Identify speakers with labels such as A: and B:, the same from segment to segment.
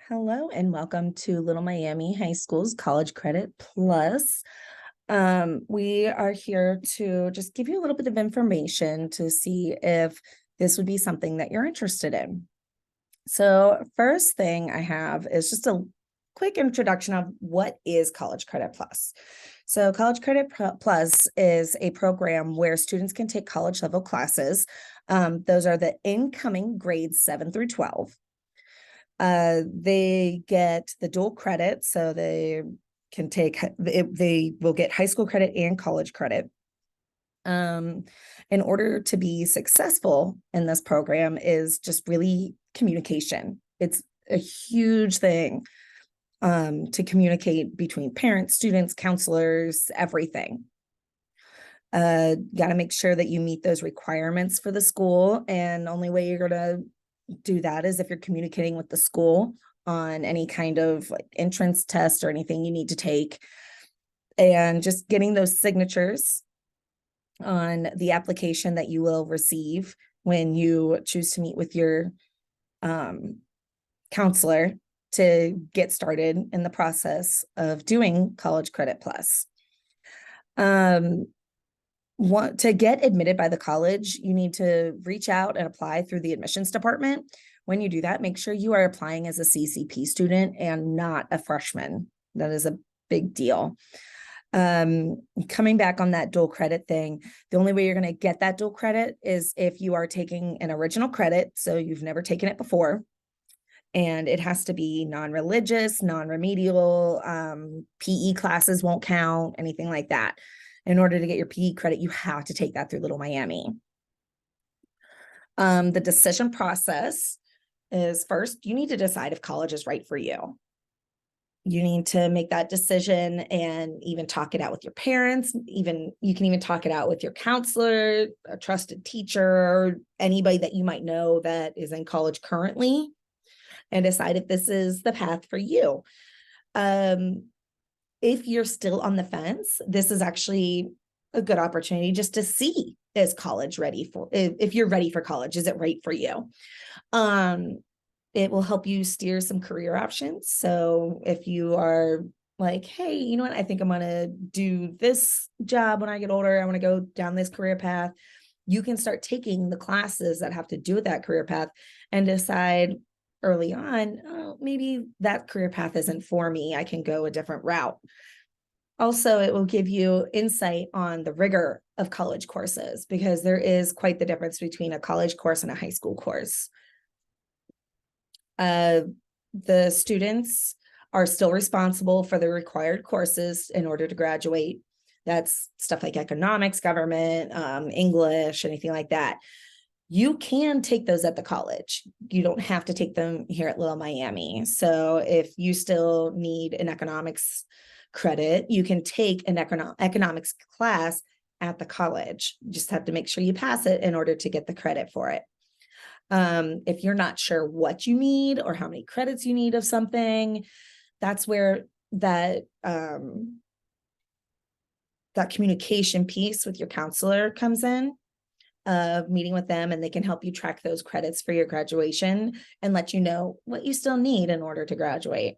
A: Hello and welcome to Little Miami High School's College Credit Plus. We are here to just give you a little bit of information to see if this would be something that you're interested in. So first thing I have is just a quick introduction of what is College Credit Plus. So College Credit Plus is a program where students can take college level classes. Those are the incoming grades 7 through 12. They get the dual credit, so they can take, they will get high school credit and college credit. In order to be successful in this program is just really communication. It's a huge thing to communicate between parents, students, counselors, everything. Got to make sure that you meet those requirements for the school, and only way you're going to do that is if you're communicating with the school on any kind of like entrance test or anything you need to take, and just getting those signatures on the application that you will receive when you choose to meet with your counselor to get started in the process of doing College Credit Plus. Want to get admitted by the college, you need to reach out and apply through the admissions department. When you do that, make sure you are applying as a CCP student and not a freshman. That is a big deal. Coming back on that dual credit thing, the only way you're going to get that dual credit is if you are taking an original credit, so you've never taken it before, and it has to be non-religious, non-remedial, PE classes won't count, anything like that. In order to get your PE credit, you have to take that through Little Miami. The decision process is, first, you need to decide if college is right for you. You need to make that decision and even talk it out with your parents. You can even talk it out with your counselor, a trusted teacher, anybody that you might know that is in college currently, and decide if this is the path for you. If you're still on the fence, this is actually a good opportunity just to see, is college ready for, if you're ready for college, is it right for you? It will help you steer some career options. So if you are like, hey, you know what, I think I'm going to do this job when I get older, I want to go down this career path, you can start taking the classes that have to do with that career path and decide early on, oh, maybe that career path isn't for me, I can go a different route. Also, it will give you insight on the rigor of college courses, because there is quite the difference between a college course and a high school course. The students are still responsible for the required courses in order to graduate. That's stuff like economics, government, English, anything like that. You can take those at the college. You don't have to take them here at Little Miami. So if you still need an economics credit, you can take an economics class at the college. You just have to make sure you pass it in order to get the credit for it. If you're not sure what you need or how many credits you need of something, that's where that communication piece with your counselor comes in, of meeting with them, and they can help you track those credits for your graduation and let you know what you still need in order to graduate.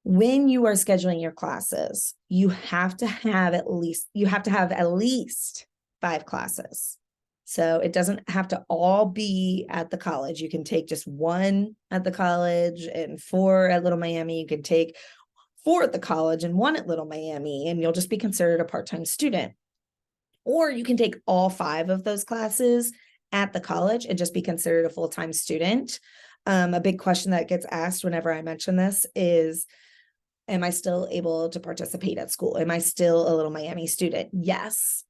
A: When you are scheduling your classes, you have to have at least 5 classes. So it doesn't have to all be at the college. You can take just 1 at the college and 4 at Little Miami. You can take 4 at the college and 1 at Little Miami, and you'll just be considered a part-time student. Or you can take all 5 of those classes at the college and just be considered a full-time student. A big question that gets asked whenever I mention this is, am I still able to participate at school? Am I still a Little Miami student? Yes.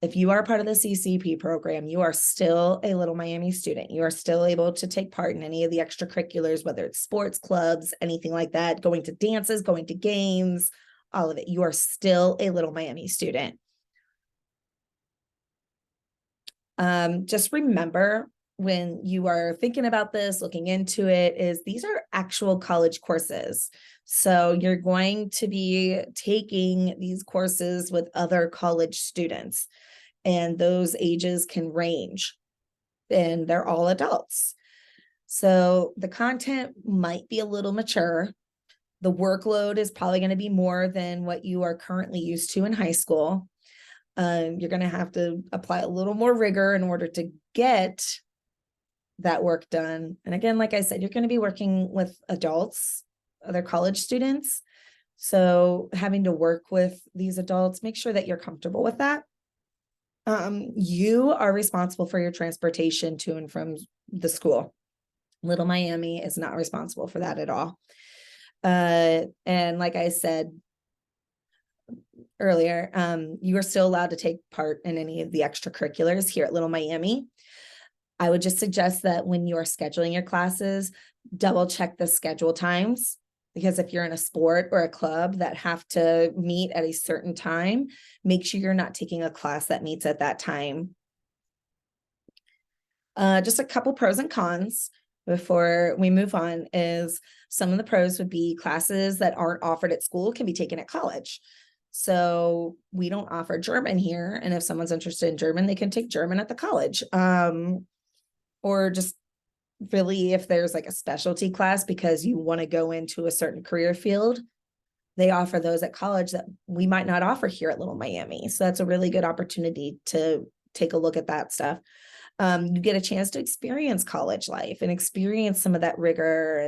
A: If you are part of the CCP program, you are still a Little Miami student. You are still able to take part in any of the extracurriculars, whether it's sports clubs, anything like that, going to dances, going to games, all of it. You are still a Little Miami student. Just remember, when you are thinking about this, looking into it, is these are actual college courses. So you're going to be taking these courses with other college students, and those ages can range, and they're all adults. So the content might be a little mature. The workload is probably going to be more than what you are currently used to in high school. You're going to have to apply a little more rigor in order to get that work done. And again, like I said, you're going to be working with adults, other college students. So having to work with these adults, make sure that you're comfortable with that. You are responsible for your transportation to and from the school. Little Miami is not responsible for that at all. And like I said earlier, you are still allowed to take part in any of the extracurriculars here at Little Miami. I would just suggest that when you are scheduling your classes, double check the schedule times, because if you're in a sport or a club that have to meet at a certain time, make sure you're not taking a class that meets at that time. Just a couple pros and cons before we move on is some of the pros would be classes that aren't offered at school can be taken at college. So we don't offer German here. And if someone's interested in German, they can take German at the college. Or just really if there's like a specialty class because you want to go into a certain career field, they offer those at college that we might not offer here at Little Miami. So that's a really good opportunity to take a look at that stuff. You get a chance to experience college life and experience some of that rigor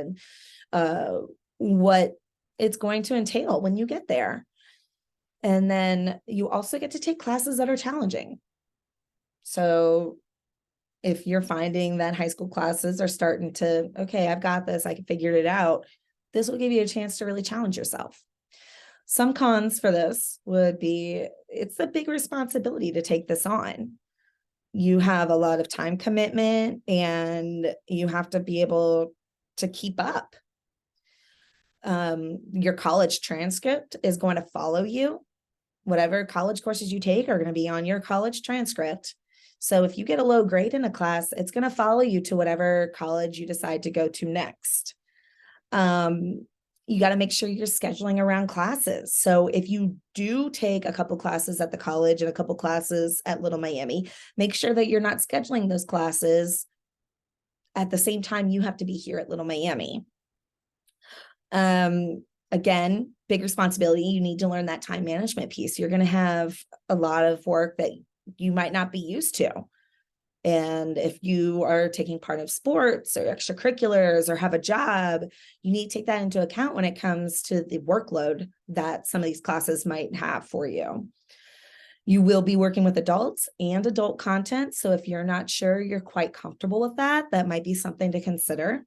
A: and what it's going to entail when you get there. And then you also get to take classes that are challenging. So if you're finding that high school classes are starting to, okay, I've got this, I can figure it out, this will give you a chance to really challenge yourself. Some cons for this would be, it's a big responsibility to take this on. You have a lot of time commitment and you have to be able to keep up. Your college transcript is going to follow you. Whatever college courses you take are going to be on your college transcript. So if you get a low grade in a class, it's going to follow you to whatever college you decide to go to next. You got to make sure you're scheduling around classes. So if you do take a couple classes at the college and a couple classes at Little Miami, make sure that you're not scheduling those classes at the same time you have to be here at Little Miami. Again, big responsibility. You need to learn that time management piece. You're going to have a lot of work that you might not be used to. And if you are taking part of sports or extracurriculars or have a job, you need to take that into account when it comes to the workload that some of these classes might have for you. You will be working with adults and adult content. So if you're not sure you're quite comfortable with that, that might be something to consider.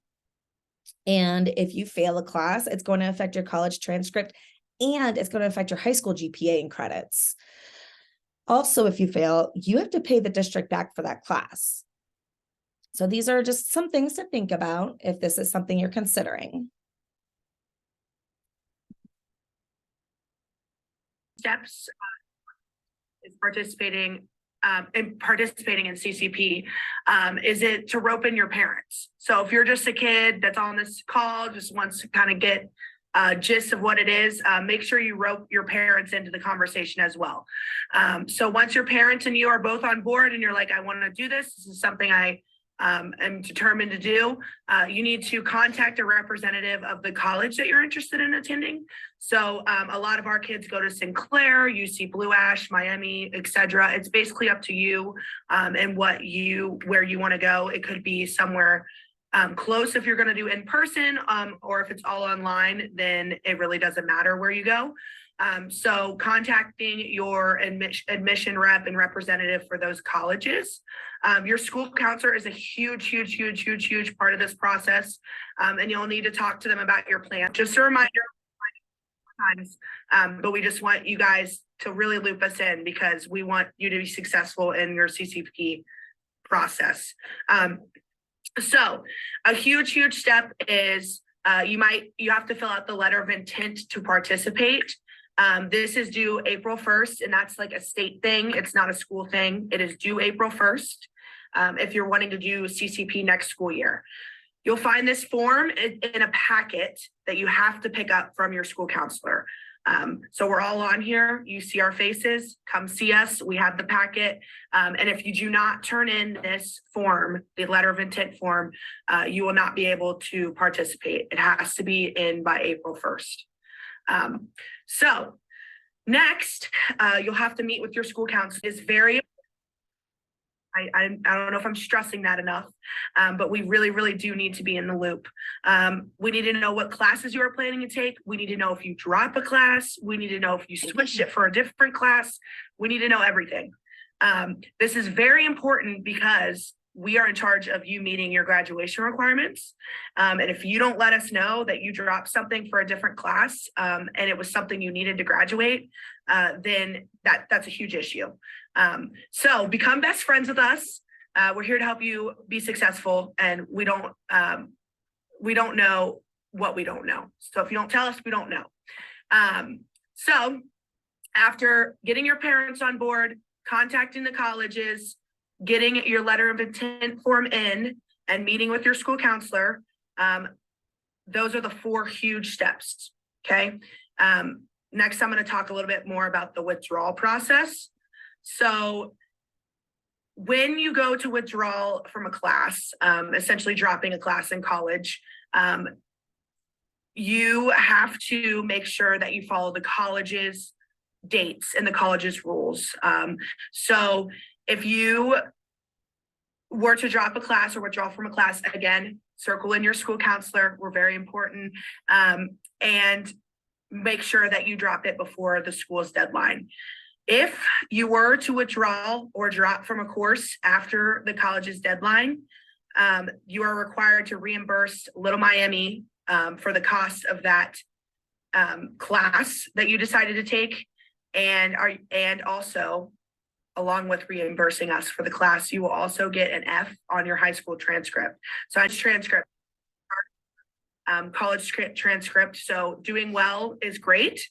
A: And if you fail a class, it's going to affect your college transcript and it's going to affect your high school GPA and credits. Also, if you fail, you have to pay the district back for that class. So these are just some things to think about if this is something you're considering.
B: Steps is participating in CCP. Is it to rope in your parents? So if you're just a kid that's on this call, just wants to kind of get gist of what it is, make sure you rope your parents into the conversation as well. So once your parents and you are both on board and you're like, I want to do this, this is something I am determined to do, you need to contact a representative of the college that you're interested in attending. So a lot of our kids go to Sinclair, UC Blue Ash, Miami, etc. It's basically up to you and where you want to go. It could be somewhere close if you're going to do in person, or if it's all online, then it really doesn't matter where you go. So contacting your admission rep and representative for those colleges. Your school counselor is a huge part of this process. And you'll need to talk to them about your plan. Just a reminder, but we just want you guys to really loop us in because we want you to be successful in your CCP process. So a huge step is you have to fill out the letter of intent to participate. This is due April 1st, and that's like a state thing. It's not a school thing. It is due April 1st if you're wanting to do CCP next school year. You'll find this form in a packet that you have to pick up from your school counselor. So we're all on here. You see our faces, come see us. We have the packet. And if you do not turn in this form, the letter of intent form, you will not be able to participate. It has to be in by April 1st. So next, you'll have to meet with your school council. It's very, I don't know if I'm stressing that enough, but we really, really do need to be in the loop. We need to know what classes you are planning to take. We need to know if you drop a class. We need to know if you switched it for a different class. We need to know everything. This is very important because we are in charge of you meeting your graduation requirements. And if you don't let us know that you dropped something for a different class, and it was something you needed to graduate, then that's a huge issue. So become best friends with us. We're here to help you be successful, and we don't know what we don't know. So if you don't tell us, we don't know. So after getting your parents on board, contacting the colleges, getting your letter of intent form in, and meeting with your school counselor, those are the 4 huge steps. Okay. Next, I'm going to talk a little bit more about the withdrawal process. So when you go to withdrawal from a class, essentially dropping a class in college, you have to make sure that you follow the college's dates and the college's rules. So if you were to drop a class or withdraw from a class, again, circle in your school counselor. We're very important. And make sure that you drop it before the school's deadline. If you were to withdraw or drop from a course after the college's deadline, you are required to reimburse Little Miami for the cost of that class that you decided to take, and also, along with reimbursing us for the class, you will also get an F on your high school transcript. So it's transcript, college transcript. So doing well is great.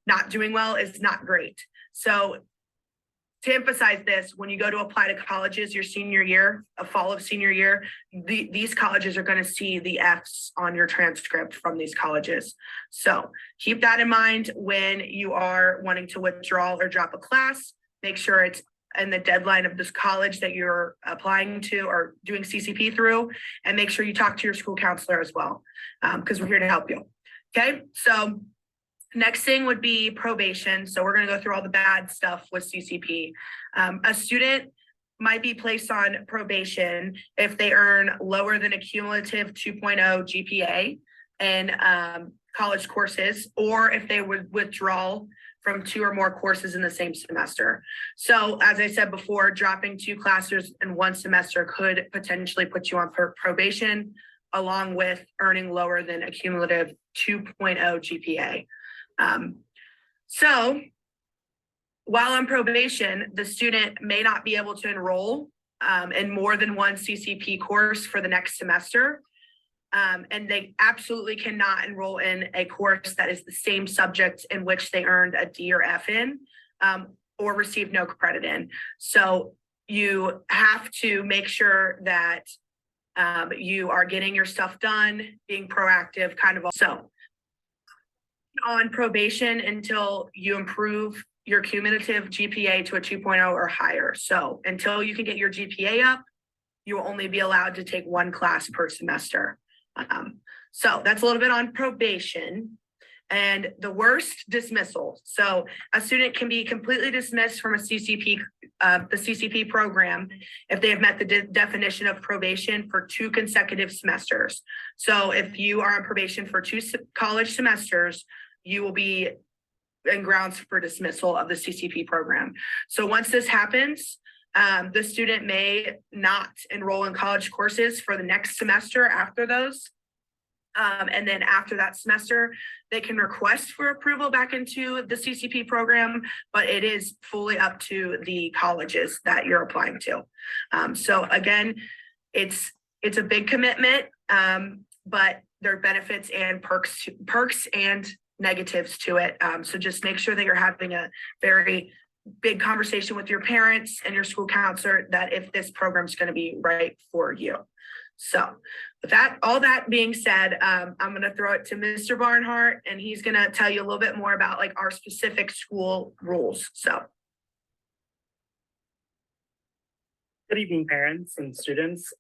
B: Not doing well is not great. So to emphasize this, when you go to apply to colleges your senior year, a fall of senior year, these colleges are going to see the Fs on your transcript from these colleges. So keep that in mind when you are wanting to withdraw or drop a class. Make sure it's in the deadline of this college that you're applying to or doing CCP through, and make sure you talk to your school counselor as well, because we're here to help you. Okay, so next thing would be probation. So we're going to go through all the bad stuff with CCP. A student might be placed on probation if they earn lower than a cumulative 2.0 GPA in college courses, or if they would withdraw from 2 or more courses in the same semester. So as I said before, dropping 2 classes in 1 semester could potentially put you on probation, along with earning lower than a cumulative 2.0 GPA. So while on probation, the student may not be able to enroll in more than 1 CCP course for the next semester. And they absolutely cannot enroll in a course that is the same subject in which they earned a D or F in, or received no credit in. So you have to make sure that you are getting your stuff done, being proactive, kind of. So on probation until you improve your cumulative GPA to a 2.0 or higher. So until you can get your GPA up, you will only be allowed to take 1 class per semester. So that's a little bit on probation. And the worst, dismissal. So a student can be completely dismissed from a CCP, the CCP program, if they have met the definition of probation for 2 consecutive semesters. So if you are on probation for 2 college semesters, you will be in grounds for dismissal of the CCP program. So once this happens, the student may not enroll in college courses for the next semester after those. And then after that semester, they can request for approval back into the CCP program, but it is fully up to the colleges that you're applying to. So again, it's a big commitment, but there are benefits and perks and negatives to it. So just make sure that you're having a very big conversation with your parents and your school counselor that if this program is going to be right for you. So with that, all that being said, I'm going to throw it to Mr. Barnhart, and he's going to tell you a little bit more about like our specific school rules. So.
C: Good evening, parents and students.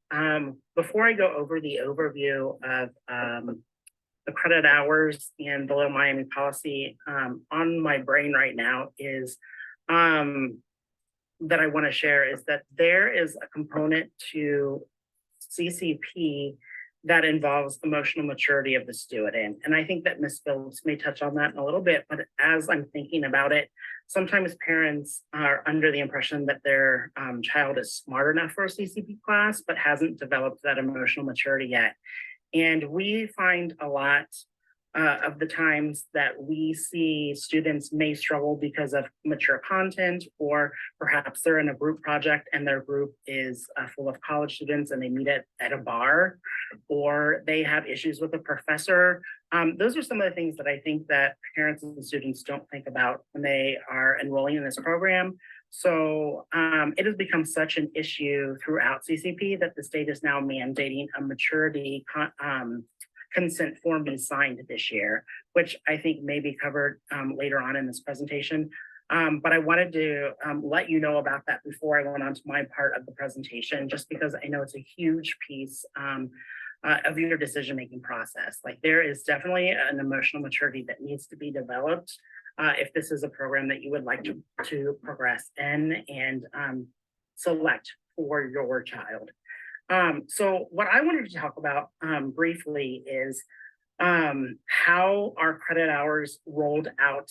C: Before I go over the overview of the credit hours and the Little Miami policy, on my brain right now is that I want to share is that there is a component to CCP that involves emotional maturity of the student. And I think that Ms. Phillips may touch on that in a little bit, but as I'm thinking about it, sometimes parents are under the impression that their child is smart enough for a CCP class, but hasn't developed that emotional maturity yet. And we find a lot of the times that we see students may struggle because of mature content, or perhaps they're in a group project and their group is full of college students and they meet at a bar, or they have issues with a professor. Those are some of the things that I think that parents and students don't think about when they are enrolling in this program. So it has become such an issue throughout CCP that the state is now mandating a maturity consent form be signed this year, which I think may be covered later on in this presentation. But I wanted to let you know about that before I went on to my part of the presentation, just because I know it's a huge piece of your decision-making process. Like, there is definitely an emotional maturity that needs to be developed if this is a program that you would like to progress in and select for your child. So what I wanted to talk about briefly is how our credit hours rolled out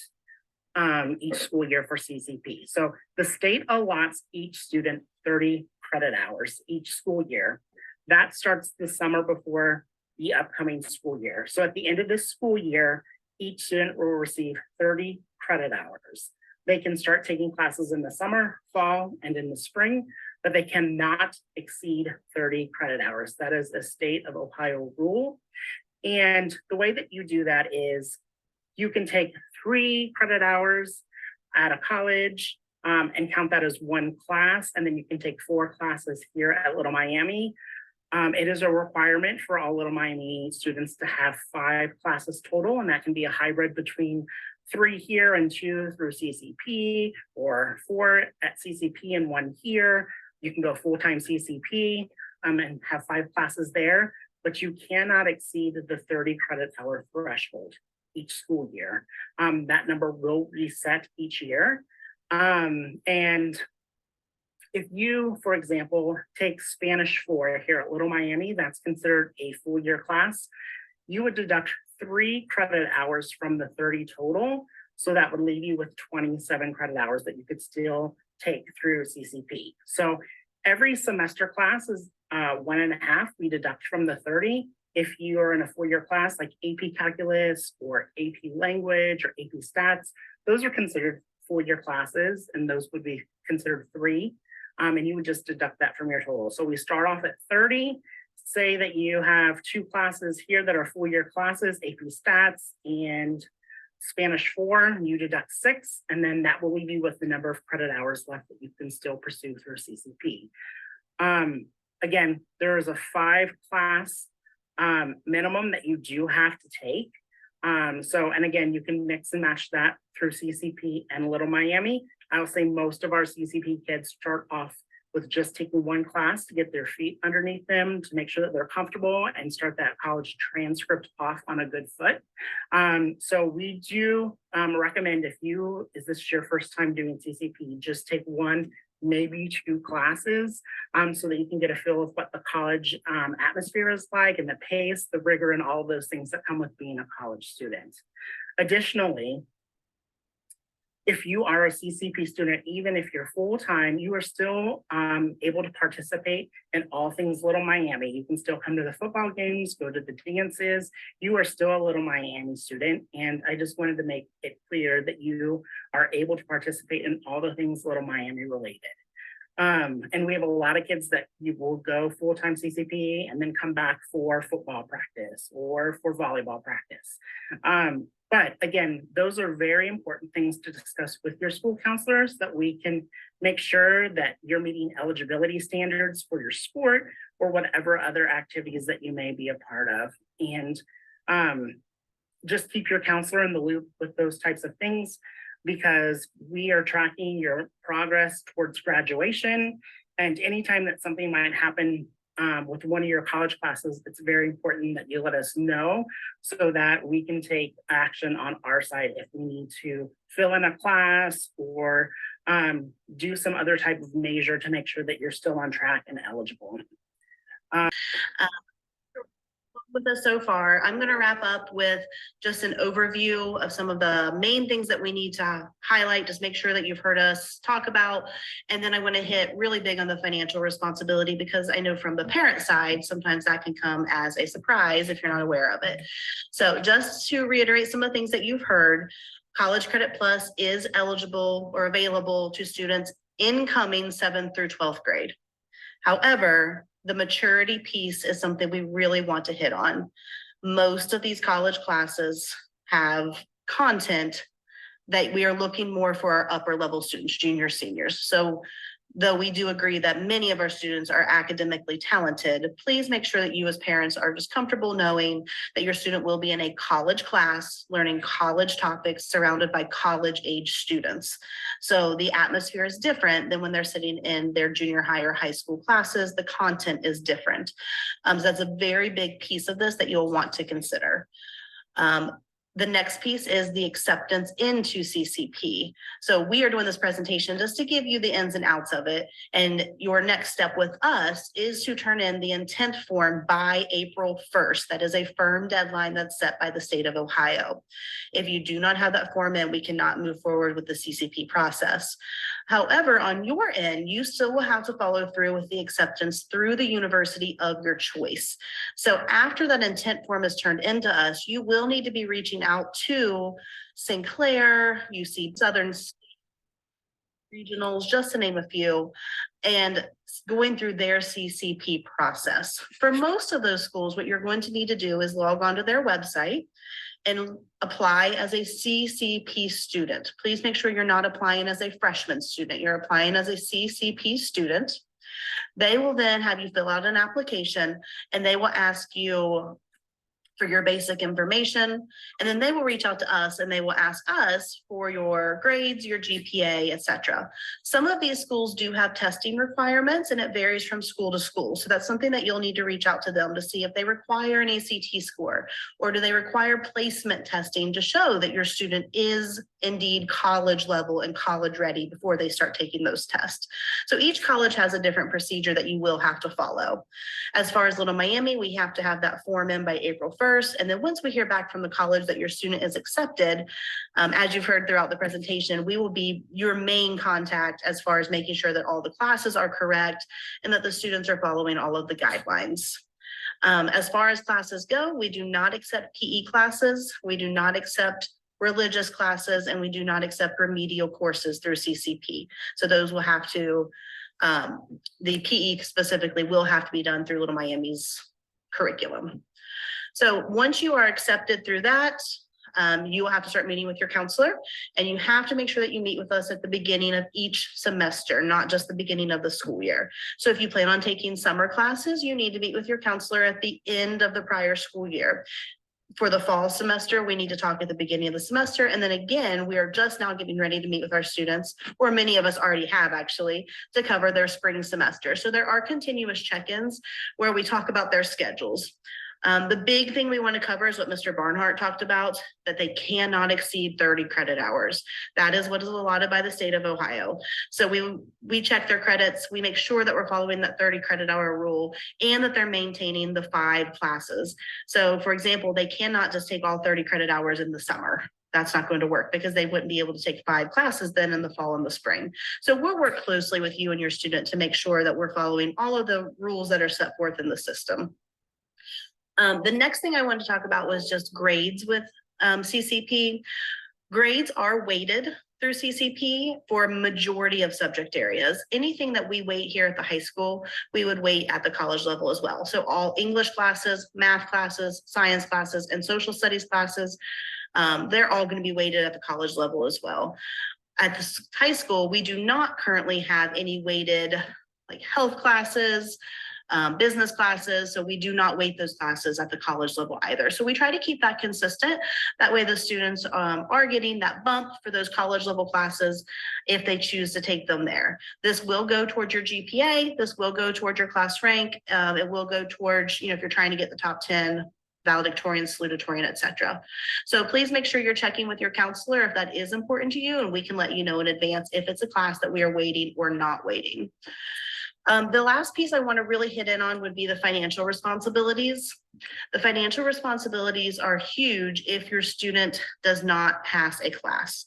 C: each school year for CCP. So the state allots each student 30 credit hours each school year. That starts the summer before the upcoming school year. So at the end of this school year, each student will receive 30 credit hours. They can start taking classes in the summer, fall, and in the spring, but they cannot exceed 30 credit hours. That is a state of Ohio rule. And the way that you do that is you can take 3 credit hours at a college and count that as one class, and then you can take 4 classes here at Little Miami. It is a requirement for all Little Miami students to have 5 classes total, and that can be a hybrid between 3 here and 2 through CCP, or 4 at CCP and 1 here. You can go full-time CCP and have 5 classes there, but you cannot exceed the 30 credit hour threshold each school year. That number will reset each year. And if you, for example, take Spanish 4 here at Little Miami, that's considered a full year class, you would deduct 3 credit hours from the 30 total. So that would leave you with 27 credit hours that you could still take through CCP. So every semester class is 1.5 we deduct from the 30. If you are in a 4-year class like AP Calculus or AP Language or AP Stats, those are considered 4-year classes, and those would be considered 3. And you would just deduct that from your total. So we start off at 30. Say that you have 2 classes here that are 4-year classes, AP Stats and Spanish 4, and you deduct 6, and then that will leave you with the number of credit hours left that you can still pursue through CCP. Again, there is a 5-class minimum that you do have to take. And again, you can mix and match that through CCP and Little Miami. I would say most of our CCP kids start off with just taking 1 class to get their feet underneath them, to make sure that they're comfortable and start that college transcript off on a good foot. So we do recommend, if is this your first time doing CCP, just take 1, maybe 2 classes so that you can get a feel of what the college atmosphere is like, and the pace, the rigor, and all of those things that come with being a college student. Additionally, if you are a CCP student, even if you're full-time, you are still able to participate in all things Little Miami. You can still come to the football games, go to the dances. You are still a Little Miami student. And I just wanted to make it clear that you are able to participate in all the things Little Miami related. And we have a lot of kids that you will go full-time CCP and then come back for football practice or for volleyball practice. But again, those are very important things to discuss with your school counselors, that we can make sure that you're meeting eligibility standards for your sport, or whatever other activities that you may be a part of. And just keep your counselor in the loop with those types of things, because we are tracking your progress towards graduation. And anytime that something might happen with one of your college classes, it's very important that you let us know so that we can take action on our side if we need to fill in a class or do some other type of measure to make sure that you're still on track and eligible.
D: With us so far, I'm going to wrap up with just an overview of some of the main things that we need to highlight, just make sure that you've heard us talk about. And then I want to hit really big on the financial responsibility, because I know from the parent side, sometimes that can come as a surprise if you're not aware of it. So just to reiterate some of the things that you've heard, College Credit Plus is eligible or available to students incoming 7th through 12th grade. However, the maturity piece is something we really want to hit on. Most of these college classes have content that we are looking more for our upper level students, juniors, seniors. So though we do agree that many of our students are academically talented, please make sure that you as parents are just comfortable knowing that your student will be in a college class, learning college topics surrounded by college age students. So the atmosphere is different than when they're sitting in their junior high or high school classes. The content is different. So that's a very big piece of this that you'll want to consider. The next piece is the acceptance into CCP. So we are doing this presentation just to give you the ins and outs of it. And your next step with us is to turn in the intent form by April 1st. That is a firm deadline that's set by the state of Ohio. If you do not have that form in, we cannot move forward with the CCP process. However, on your end, you still will have to follow through with the acceptance through the university of your choice. So after that intent form is turned into us, you will need to be reaching out to Sinclair, UC Southern Regionals, just to name a few, and going through their CCP process. For most of those schools, what you're going to need to do is log on to their website and apply as a CCP student. Please make sure you're not applying as a freshman student. You're applying as a CCP student. They will then have you fill out an application, and they will ask you for your basic information. And then they will reach out to us and they will ask us for your grades, your GPA, etc. Some of these schools do have testing requirements, and it varies from school to school. So that's something that you'll need to reach out to them to see if they require an ACT score, or do they require placement testing to show that your student is indeed college level and college ready before they start taking those tests. So each college has a different procedure that you will have to follow. As far as Little Miami, we have to have that form in by April 1st. And then once we hear back from the college that your student is accepted, as you've heard throughout the presentation, we will be your main contact as far as making sure that all the classes are correct and that the students are following all of the guidelines. As far as classes go, we do not accept PE classes. We do not accept religious classes, and we do not accept remedial courses through CCP. So those will have to, the PE specifically will have to be done through Little Miami's curriculum. So once you are accepted through that, you will have to start meeting with your counselor, and you have to make sure that you meet with us at the beginning of each semester, not just the beginning of the school year. So if you plan on taking summer classes, you need to meet with your counselor at the end of the prior school year. For the fall semester, we need to talk at the beginning of the semester. And then again, we are just now getting ready to meet with our students, or many of us already have actually, to cover their spring semester. So there are continuous check-ins where we talk about their schedules. The big thing we want to cover is what Mr. Barnhart talked about, that they cannot exceed 30 credit hours. That is what is allotted by the state of Ohio. So we check their credits. We make sure that we're following that 30 credit hour rule and that they're maintaining the 5 classes. So for example, they cannot just take all 30 credit hours in the summer. That's not going to work because they wouldn't be able to take 5 classes then in the fall and the spring. So we'll work closely with you and your student to make sure that we're following all of the rules that are set forth in the system. The next thing I wanted to talk about was just grades with CCP. Grades are weighted through CCP for majority of subject areas. Anything that we weight here at the high school, we would weight at the college level as well. So all English classes, math classes, science classes, and social studies classes, they're all going to be weighted at the college level as well. At the high school, we do not currently have any weighted like health classes, business classes. So we do not weight those classes at the college level either. So we try to keep that consistent. That way the students are getting that bump for those college level classes if they choose to take them there. This will go towards your GPA. This will go towards your class rank. It will go towards, if you're trying to get the top 10 valedictorian, salutatorian, etc. So please make sure you're checking with your counselor if that is important to you, and we can let you know in advance if it's a class that we are waiting or not waiting. The last piece I want to really hit in on would be the financial responsibilities. The financial responsibilities are huge if your student does not pass a class.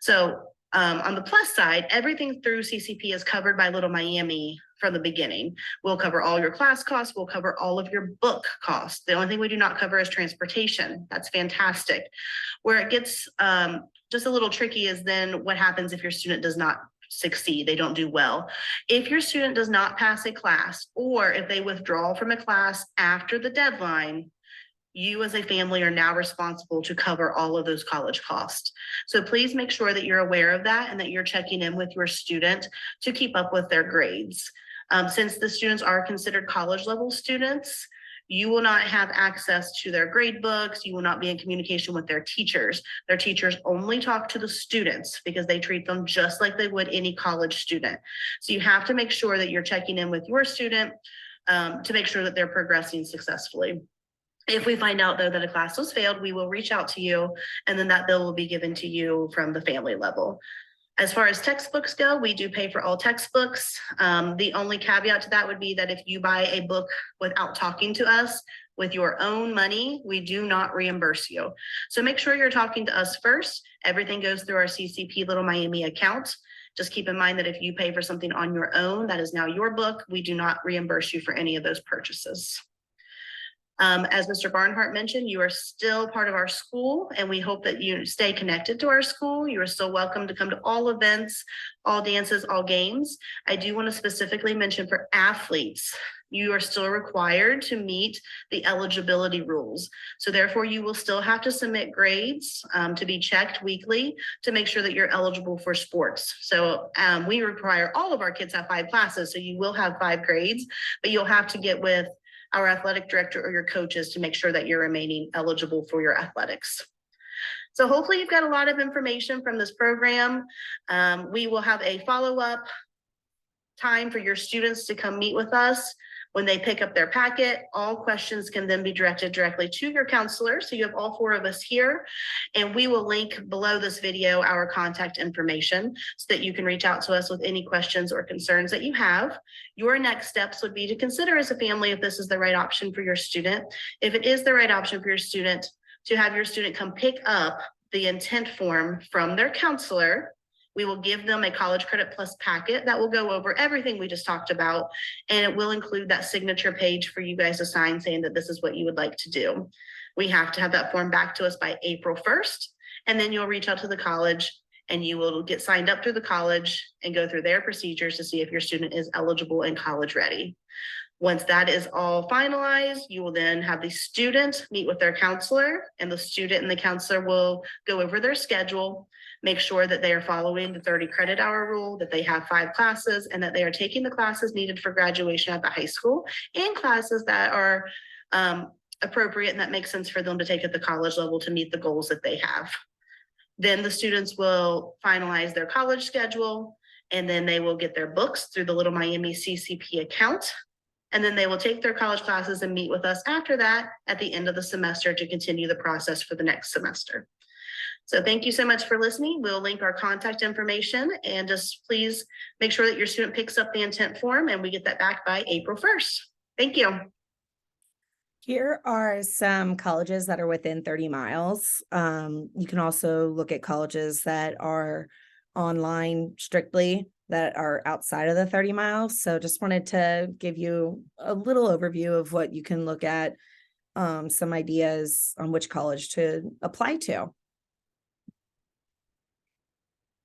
D: So on the plus side, everything through CCP is covered by Little Miami from the beginning. We'll cover all your class costs. We'll cover all of your book costs. The only thing we do not cover is transportation. That's fantastic. Where it gets just a little tricky is then what happens if your student does not succeed, they don't do well. If your student does not pass a class, or if they withdraw from a class after the deadline, you as a family are now responsible to cover all of those college costs. So please make sure that you're aware of that and that you're checking in with your student to keep up with their grades. Since the students are considered college level students, you will not have access to their grade books. You will not be in communication with their teachers. Their teachers only talk to the students because they treat them just like they would any college student. So you have to make sure that you're checking in with your student to make sure that they're progressing successfully. If we find out though that a class was failed, we will reach out to you, and then that bill will be given to you from the family level. As far as textbooks go, we do pay for all textbooks. The only caveat to that would be that if you buy a book without talking to us with your own money, we do not reimburse you. So make sure you're talking to us first. Everything goes through our CCP Little Miami account. Just keep in mind that if you pay for something on your own, that is now your book. We do not reimburse you for any of those purchases. As Mr. Barnhart mentioned, you are still part of our school, and we hope that you stay connected to our school. You are still welcome to come to all events, all dances, all games. I do want to specifically mention for athletes, you are still required to meet the eligibility rules. So therefore, you will still have to submit grades to be checked weekly to make sure that you're eligible for sports. So we require all of our kids have 5 classes, so you will have 5 grades, but you'll have to get with our athletic director or your coaches to make sure that you're remaining eligible for your athletics. So hopefully you've got a lot of information from this program. We will have a follow-up time for your students to come meet with us. When they pick up their packet, all questions can then be directed directly to your counselor. So you have all 4 of us here, and we will link below this video our contact information so that you can reach out to us with any questions or concerns that you have. Your next steps would be to consider as a family if this is the right option for your student. If it is the right option for your student, to have your student come pick up the intent form from their counselor. We will give them a College Credit Plus packet that will go over everything we just talked about, and it will include that signature page for you guys to sign saying that this is what you would like to do. We have to have that form back to us by April 1st, and then you'll reach out to the college and you will get signed up through the college and go through their procedures to see if your student is eligible and college ready. Once that is all finalized, you will then have the student meet with their counselor, and the student and the counselor will go over their schedule, make sure that they are following the 30 credit hour rule, that they have 5 classes, and that they are taking the classes needed for graduation at the high school and classes that are appropriate and that make sense for them to take at the college level to meet the goals that they have. Then the students will finalize their college schedule, and then they will get their books through the Little Miami CCP account. And then they will take their college classes and meet with us after that at the end of the semester to continue the process for the next semester. So thank you so much for listening. We'll link our contact information, and just please make sure that your student picks up the intent form and we get that back by April 1st. Thank you.
A: Here are some colleges that are within 30 miles. You can also look at colleges that are online strictly that are outside of the 30 miles. So just wanted to give you a little overview of what you can look at, some ideas on which college to apply to.